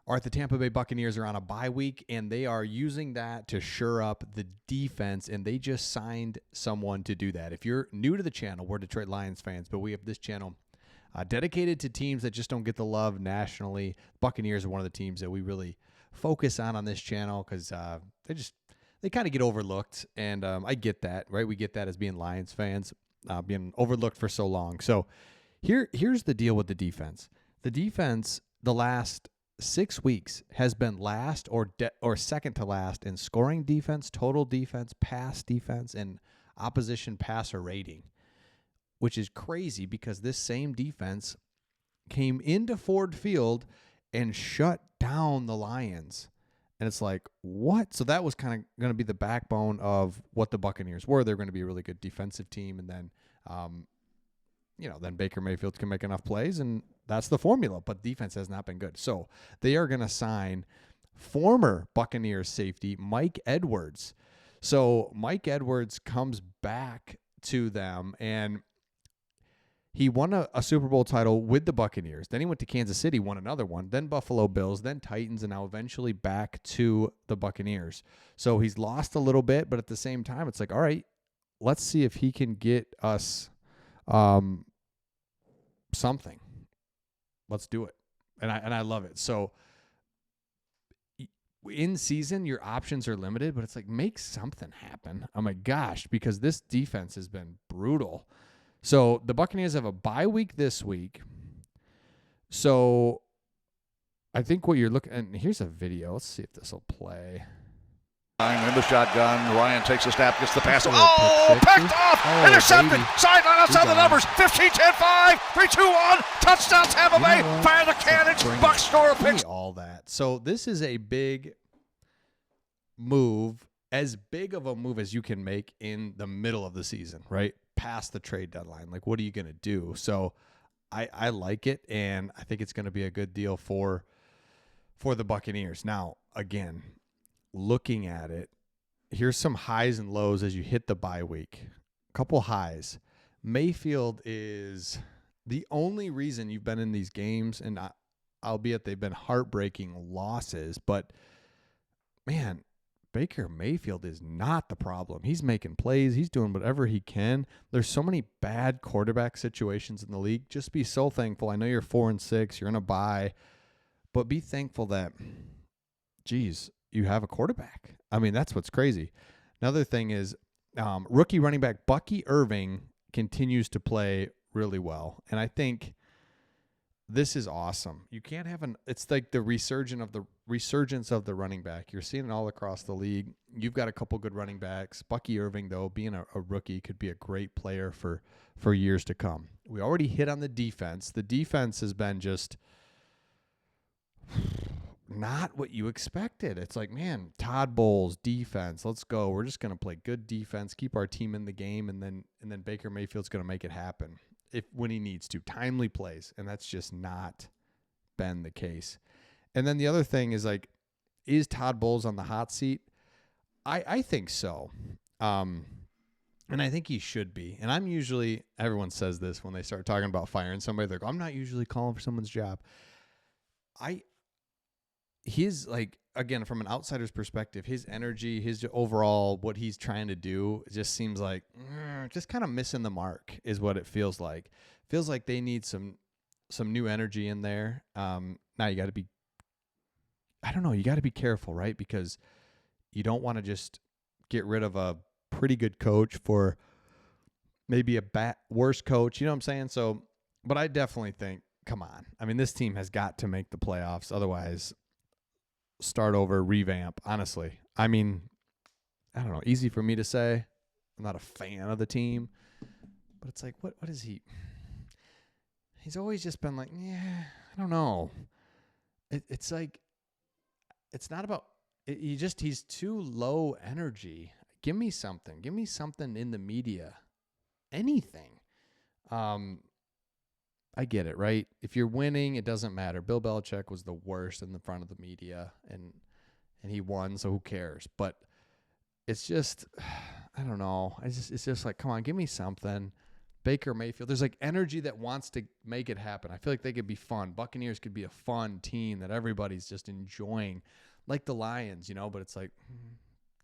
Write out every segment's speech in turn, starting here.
the Tampa Bay Buccaneers are on a bye week, and they are using that to shore up the defense, and they just signed someone to do that. If you're new to the channel, we're Detroit Lions fans, but we have this channel dedicated to teams that just don't get the love nationally. Buccaneers are one of the teams that we really focus on this channel because they kind of get overlooked, and I get that, right? We get that as being Lions fans, being overlooked for so long. So here's the deal with the defense. The defense, the last 6 weeks, has been last or second to last in scoring defense, total defense, pass defense, and opposition passer rating, which is crazy because this same defense came into Ford Field and shut down the Lions. And it's like, what? So that was kind of going to be the backbone of what the Buccaneers were. They're going to be a really good defensive team. And then, then Baker Mayfield can make enough plays, and that's the formula. But defense has not been good. So they are going to sign former Buccaneers safety Mike Edwards. So Mike Edwards comes back to them, and he won a Super Bowl title with the Buccaneers. Then he went to Kansas City, won another one, then Buffalo Bills, then Titans, and now eventually back to the Buccaneers. So he's lost a little bit, but at the same time, it's like, all right, let's see if he can get us something. Let's do it. And I love it. So in season, your options are limited, but it's like, make something happen. Oh my gosh, because this defense has been brutal. So the Buccaneers have a bye week this week. So I think what you're looking at, and here's a video. Let's see if this will play. In the shotgun, Ryan takes a snap, gets the pass. Picked off! Intercepted! Sideline outside the numbers. 15, 10, 5, 3, 2, 1. Touchdown Tampa Bay. Fire the cannons. Bucs score a pick. All that. So this is a big move, as big of a move as you can make in the middle of the season, right? Past the trade deadline. Like, what are you going to do? So I like it, and I think it's going to be a good deal for the Buccaneers. Now, again, looking at it, here's some highs and lows as you hit the bye week. A couple highs. Mayfield is the only reason you've been in these games, and albeit they've been heartbreaking losses, but man, Baker Mayfield is not the problem. He's making plays. He's doing whatever he can. There's so many bad quarterback situations in the league. Just be so thankful. I know you're 4-6. You're in a bye. But be thankful that, geez, you have a quarterback. I mean, that's what's crazy. Another thing is rookie running back Bucky Irving continues to play really well. And I think this is awesome. You can't have it's like the resurgence of the running back. You're seeing it all across the league. You've got a couple good running backs. Bucky Irving, though, being a rookie, could be a great player for years to come. We already hit on the defense. The defense has been just not what you expected. It's like, man, Todd Bowles defense. Let's go. We're just going to play good defense, keep our team in the game, and then Baker Mayfield's going to make it happen when he needs to. Timely plays, and that's just not been the case. And then the other thing is, like, is Todd Bowles on the hot seat? I think so. And I think he should be. And everyone says this when they start talking about firing somebody. They're like, I'm not usually calling for someone's job. He's like, again, from an outsider's perspective, his energy, his overall, what he's trying to do, it just seems like just kind of missing the mark is what it feels like. Feels like they need some new energy in there. Now you got to be, you got to be careful, right? Because you don't want to just get rid of a pretty good coach for maybe a worse coach. You know what I'm saying? So, but I definitely think, come on. I mean, this team has got to make the playoffs. Otherwise, start over, revamp, honestly. I mean, I don't know. Easy for me to say. I'm not a fan of the team. But it's like, what is he? He's always just been like, yeah, I don't know. It's like, it's not about, he's too low energy. Give me something. Give me something in the media. Anything. I get it, right? If you're winning, it doesn't matter. Bill Belichick was the worst in the front of the media, and he won, so who cares? But it's just, I don't know. It's just like, come on, give me something. Baker Mayfield. There's like energy that wants to make it happen. I feel like they could be fun. Buccaneers could be a fun team that everybody's just enjoying, like the Lions, but it's like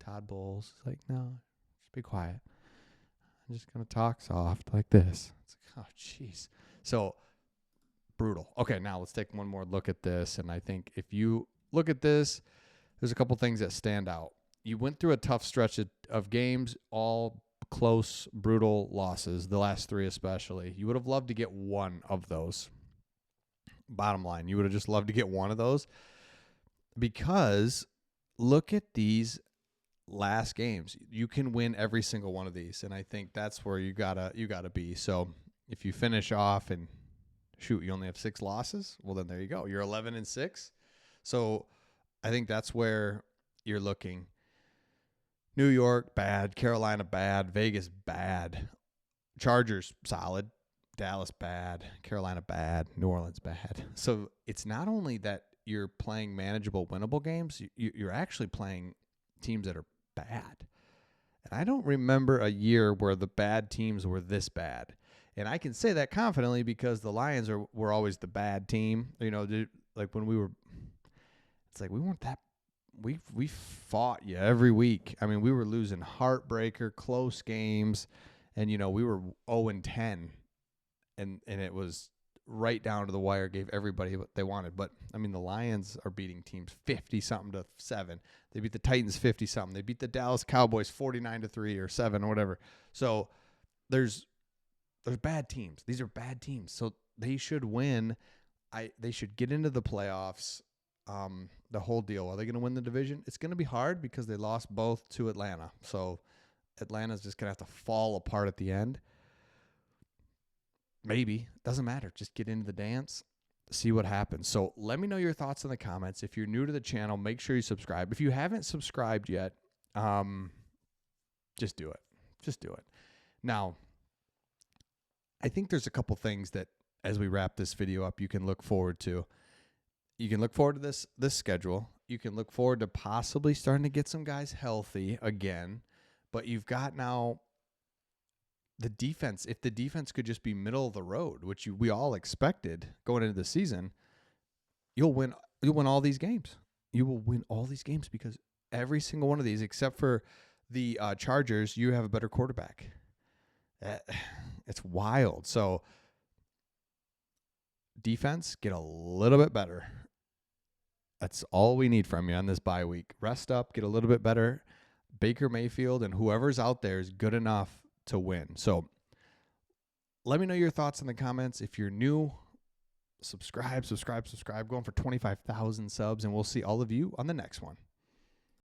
Todd Bowles. It's like, no, just be quiet. I'm just going to talk soft like this. It's like, oh, jeez. So brutal. Okay, now let's take one more look at this. And I think if you look at this, there's a couple things that stand out. You went through a tough stretch of games, all close, brutal losses, the last 3 especially. You would have loved to get one of those. Bottom line, you would have just loved to get one of those, because look at these last games. You can win every single one of these, and I think that's where you gotta be. So if you finish off and shoot, you only have 6 losses, well then there you go. You're 11-6. So I think that's where you're looking. New York, bad. Carolina, bad. Vegas, bad. Chargers, solid. Dallas, bad. Carolina, bad. New Orleans, bad. So it's not only that you're playing manageable, winnable games, you're actually playing teams that are bad. And I don't remember a year where the bad teams were this bad. And I can say that confidently because the Lions were always the bad team. Like when we were, it's like we weren't that. We fought you every week. I mean, we were losing heartbreaker, close games, and we were 0-10, and it was right down to the wire. Gave everybody what they wanted. But I mean, the Lions are beating teams 50-something-7. They beat the Titans 50-something. They beat the Dallas Cowboys 49-3 or 7 or whatever. So there's bad teams. These are bad teams. So they should win. They should get into the playoffs. The whole deal. Are they going to win the division? It's going to be hard because they lost both to Atlanta. So Atlanta's just going to have to fall apart at the end. Maybe. Doesn't matter. Just get into the dance. See what happens. So let me know your thoughts in the comments. If you're new to the channel, make sure you subscribe. If you haven't subscribed yet, just do it. Just do it. Now, I think there's a couple things that as we wrap this video up, you can look forward to. You can look forward to this schedule. You can look forward to possibly starting to get some guys healthy again. But you've got now the defense. If the defense could just be middle of the road, which we all expected going into the season, you'll win all these games. You will win all these games because every single one of these, except for the Chargers, you have a better quarterback. It's wild. So defense, get a little bit better. That's all we need from you on this bye week. Rest up, get a little bit better. Baker Mayfield and whoever's out there is good enough to win. So let me know your thoughts in the comments. If you're new, subscribe. Going for 25,000 subs, and we'll see all of you on the next one.